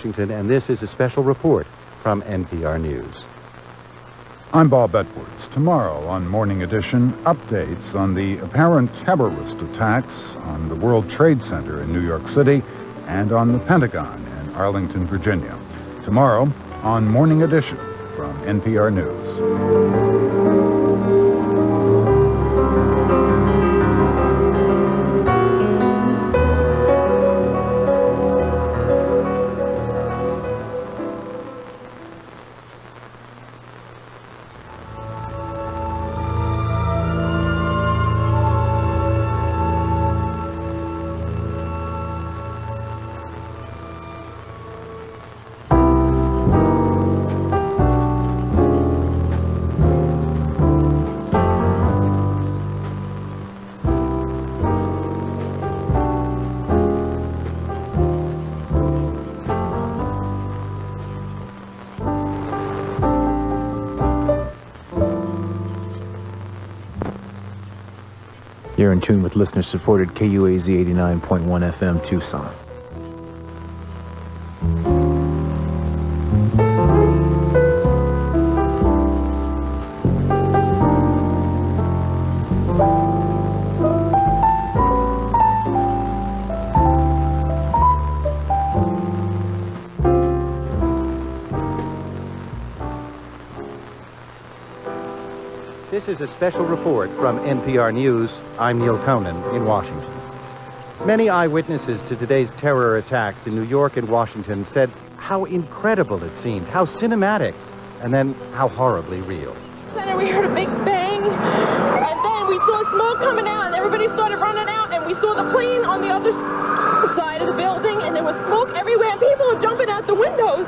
Washington, and this is a special report from NPR News. I'm Bob Edwards. Tomorrow on Morning Edition, updates on the apparent terrorist attacks on the World Trade Center in New York City and on the Pentagon in Arlington, Virginia. Tomorrow on Morning Edition from NPR News. You're in tune with listener-supported KUAZ 89.1 FM, Tucson. This is a special report from NPR News. I'm Neil Conan in Washington. Many eyewitnesses to today's terror attacks in New York and Washington said how incredible it seemed, how cinematic, and then how horribly real. Then we heard a big bang, and then we saw smoke coming out, and everybody started running out, and we saw the plane on the other side of the building, and there was smoke everywhere, and people are jumping out the windows.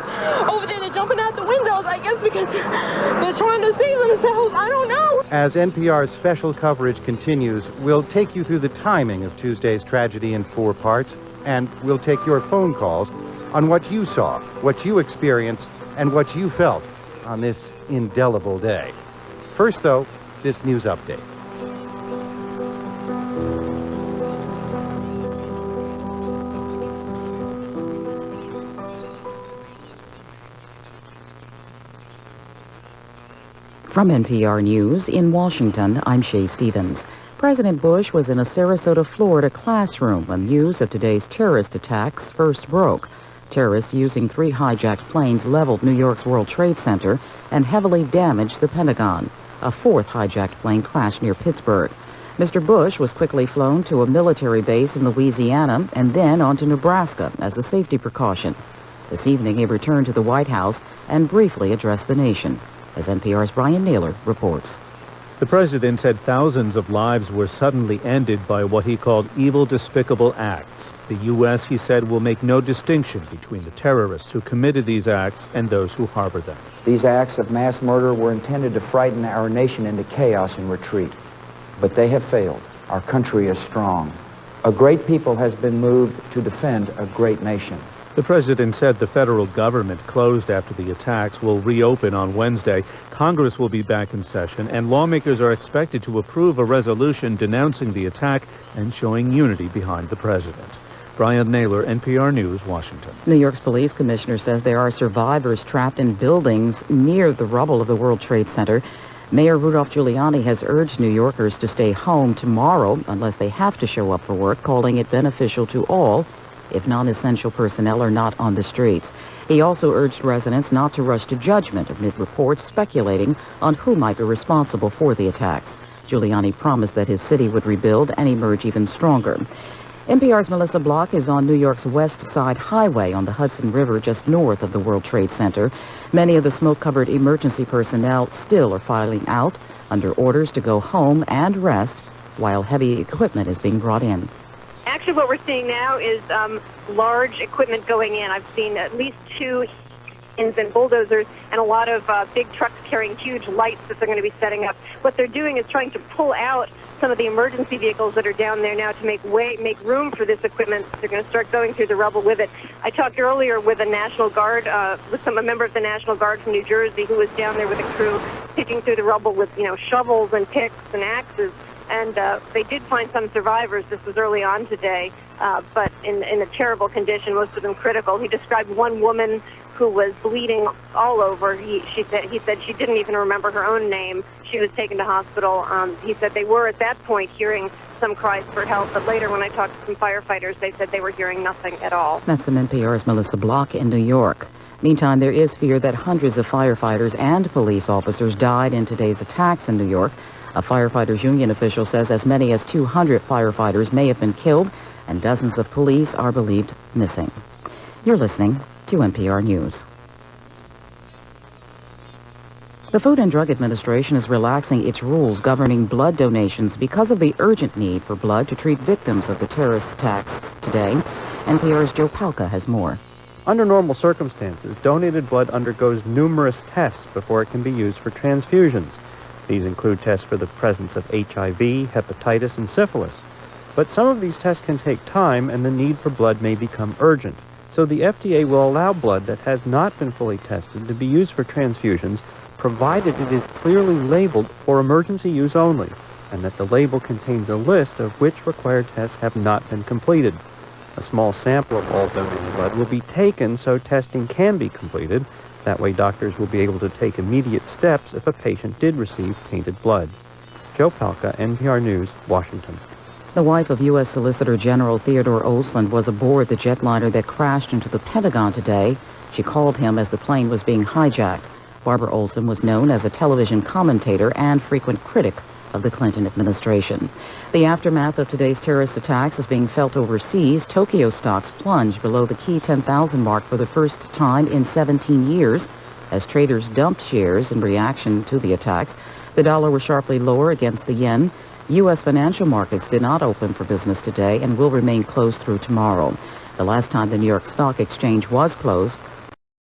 Over there, they're jumping out the windows, I guess because they're trying to save themselves. I don't know. As NPR's special coverage continues, we'll take you through the timing of Tuesday's tragedy in 4 parts, and we'll take your phone calls on what you saw, what you experienced, and what you felt on this indelible day. First, though, this news update. From NPR News in Washington, I'm Shay Stevens. President Bush was in a Sarasota, Florida classroom when news of today's terrorist attacks first broke. Terrorists using 3 hijacked planes leveled New York's World Trade Center and heavily damaged the Pentagon. A 4th hijacked plane crashed near Pittsburgh. Mr. Bush was quickly flown to a military base in Louisiana and then on to Nebraska as a safety precaution. This evening, he returned to the White House and briefly addressed the nation. As NPR's Brian Naylor reports. The president said thousands of lives were suddenly ended by what he called evil, despicable acts. The U.S., he said, will make no distinction between the terrorists who committed these acts and those who harbor them. These acts of mass murder were intended to frighten our nation into chaos and retreat. But they have failed. Our country is strong. A great people has been moved to defend a great nation. The president said the federal government, closed after the attacks, will reopen on Wednesday. Congress will be back in session, and lawmakers are expected to approve a resolution denouncing the attack and showing unity behind the president. Brian Naylor, NPR News, Washington. New York's police commissioner says there are survivors trapped in buildings near the rubble of the World Trade Center. Mayor Rudolph Giuliani has urged New Yorkers to stay home tomorrow unless they have to show up for work, calling it beneficial to all if non-essential personnel are not on the streets. He also urged residents not to rush to judgment amid reports speculating on who might be responsible for the attacks. Giuliani promised that his city would rebuild and emerge even stronger. NPR's Melissa Block is on New York's West Side Highway on the Hudson River just north of the World Trade Center. Many of the smoke-covered emergency personnel still are filing out under orders to go home and rest while heavy equipment is being brought in. Actually, what we're seeing now is large equipment going in. I've seen at least 2 and bulldozers and a lot of big trucks carrying huge lights that they're going to be setting up. What they're doing is trying to pull out some of the emergency vehicles that are down there now to make room for this equipment. They're going to start going through the rubble with it. I talked earlier with a National Guard, a member of the National Guard from New Jersey who was down there with a crew picking through the rubble with, shovels and picks and axes. And they did find some survivors. This was early on today. but in a terrible condition, most of them critical. He described one woman who was bleeding all over. He said she didn't even remember her own name. She was taken to hospital. He said they were at that point hearing some cries for help, but later when I talked to some firefighters, they said they were hearing nothing at all. That's from NPR's Melissa Block in New York. Meantime, there is fear that hundreds of firefighters and police officers died in today's attacks in New York. A firefighters union official says as many as 200 firefighters may have been killed, and dozens of police are believed missing. You're listening to NPR News. The Food and Drug Administration is relaxing its rules governing blood donations because of the urgent need for blood to treat victims of the terrorist attacks today. NPR's Joe Palca has more. Under normal circumstances, donated blood undergoes numerous tests before it can be used for transfusions. These include tests for the presence of HIV, hepatitis, and syphilis. But some of these tests can take time, and the need for blood may become urgent. So the FDA will allow blood that has not been fully tested to be used for transfusions, provided it is clearly labeled for emergency use only, and that the label contains a list of which required tests have not been completed. A small sample of all donated blood will be taken so testing can be completed. That way doctors will be able to take immediate steps if a patient did receive tainted blood. Joe Palca, NPR News, Washington. The wife of U.S. Solicitor General Theodore Olson was aboard the jetliner that crashed into the Pentagon today. She called him as the plane was being hijacked. Barbara Olson was known as a television commentator and frequent critic of the Clinton administration. The aftermath of today's terrorist attacks is being felt overseas. Tokyo stocks plunged below the key 10,000 mark for the first time in 17 years as traders dumped shares in reaction to the attacks. The dollar was sharply lower against the yen. U.S. financial markets did not open for business today and will remain closed through tomorrow. The last time the New York Stock Exchange was closed